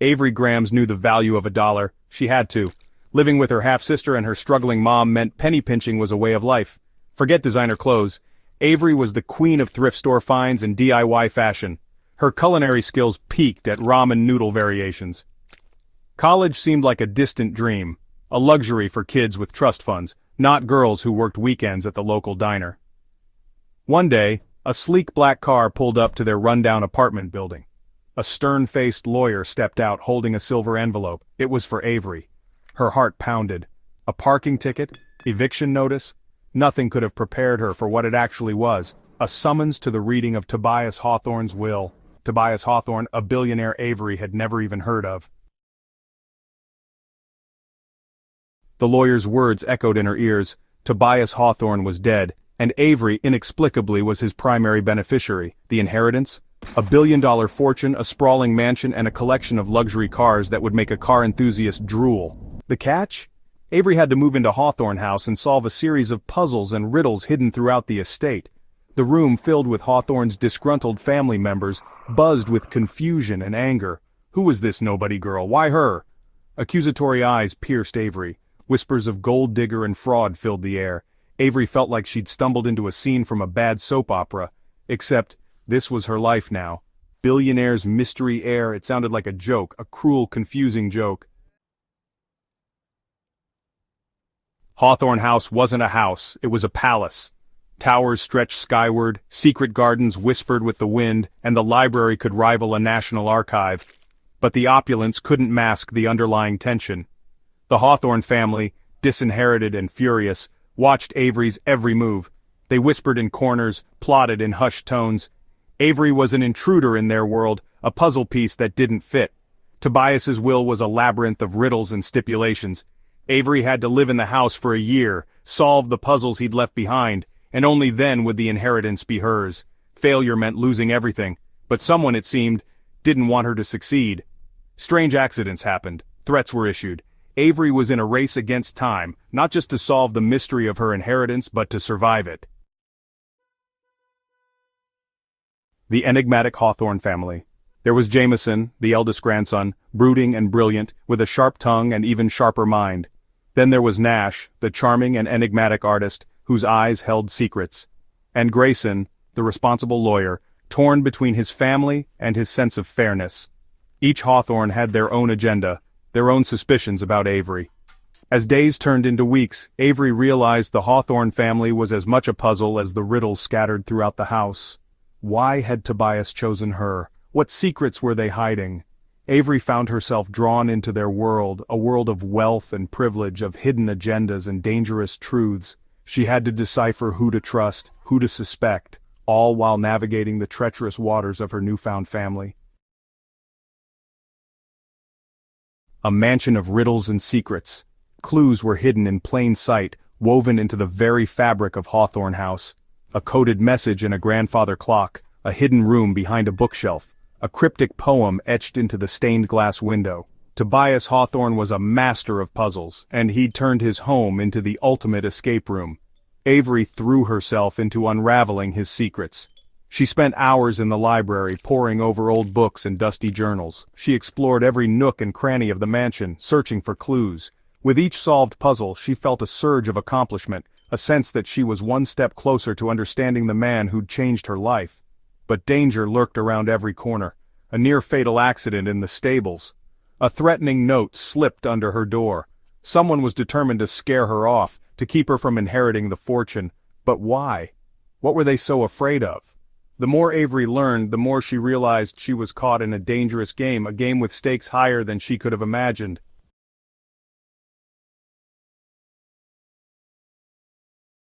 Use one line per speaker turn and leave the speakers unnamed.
Avery Grambs knew the value of a dollar. She had to. Living with her half-sister and her struggling mom meant penny pinching was a way of life. Forget designer clothes. Avery was the queen of thrift store finds and DIY fashion. Her culinary skills peaked at ramen noodle variations. College seemed like a distant dream, a luxury for kids with trust funds, not girls who worked weekends at the local diner. One day, a sleek black car pulled up to their rundown apartment building. A stern-faced lawyer stepped out holding a silver envelope. It was for Avery. Her heart pounded. A parking ticket? Eviction notice? Nothing could have prepared her for what it actually was. A summons to the reading of Tobias Hawthorne's will. Tobias Hawthorne, a billionaire Avery had never even heard of. The lawyer's words echoed in her ears. Tobias Hawthorne was dead, and Avery inexplicably was his primary beneficiary. The inheritance? A billion-dollar fortune, a sprawling mansion, and a collection of luxury cars that would make a car enthusiast drool. The catch? Avery had to move into Hawthorne House and solve a series of puzzles and riddles hidden throughout the estate. The room filled with Hawthorne's disgruntled family members, buzzed with confusion and anger. Who was this nobody girl? Why her? Accusatory eyes pierced Avery. Whispers of gold digger and fraud filled the air. Avery felt like she'd stumbled into a scene from a bad soap opera. Except, this was her life now. Billionaire's mystery heir. It sounded like a joke, a cruel, confusing joke. Hawthorne House wasn't a house, it was a palace. Towers stretched skyward, secret gardens whispered with the wind, and the library could rival a national archive. But the opulence couldn't mask the underlying tension. The Hawthorne family, disinherited and furious, watched Avery's every move. They whispered in corners, plotted in hushed tones. Avery was an intruder in their world, a puzzle piece that didn't fit. Tobias's will was a labyrinth of riddles and stipulations. Avery had to live in the house for a year, solve the puzzles he'd left behind, and only then would the inheritance be hers. Failure meant losing everything, but someone, it seemed, didn't want her to succeed. Strange accidents happened. Threats were issued. Avery was in a race against time, not just to solve the mystery of her inheritance, but to survive it. The enigmatic Hawthorne family. There was Jameson, the eldest grandson, brooding and brilliant, with a sharp tongue and even sharper mind. Then there was Nash, the charming and enigmatic artist, whose eyes held secrets. And Grayson, the responsible lawyer, torn between his family and his sense of fairness. Each Hawthorne had their own agenda, their own suspicions about Avery. As days turned into weeks, Avery realized the Hawthorne family was as much a puzzle as the riddles scattered throughout the house. Why had Tobias chosen her? What secrets were they hiding? Avery found herself drawn into their world, a world of wealth and privilege, of hidden agendas and dangerous truths. She had to decipher who to trust, who to suspect, all while navigating the treacherous waters of her newfound family. A mansion of riddles and secrets. Clues were hidden in plain sight, woven into the very fabric of Hawthorne House. A coded message in a grandfather clock, a hidden room behind a bookshelf, a cryptic poem etched into the stained glass window. Tobias Hawthorne was a master of puzzles, and he'd turned his home into the ultimate escape room. Avery threw herself into unraveling his secrets. She spent hours in the library, poring over old books and dusty journals. She explored every nook and cranny of the mansion, searching for clues. With each solved puzzle, she felt a surge of accomplishment, a sense that she was one step closer to understanding the man who'd changed her life. But danger lurked around every corner. A near-fatal accident in the stables. A threatening note slipped under her door. Someone was determined to scare her off, to keep her from inheriting the fortune. But why? What were they so afraid of? The more Avery learned, the more she realized she was caught in a dangerous game, a game with stakes higher than she could have imagined.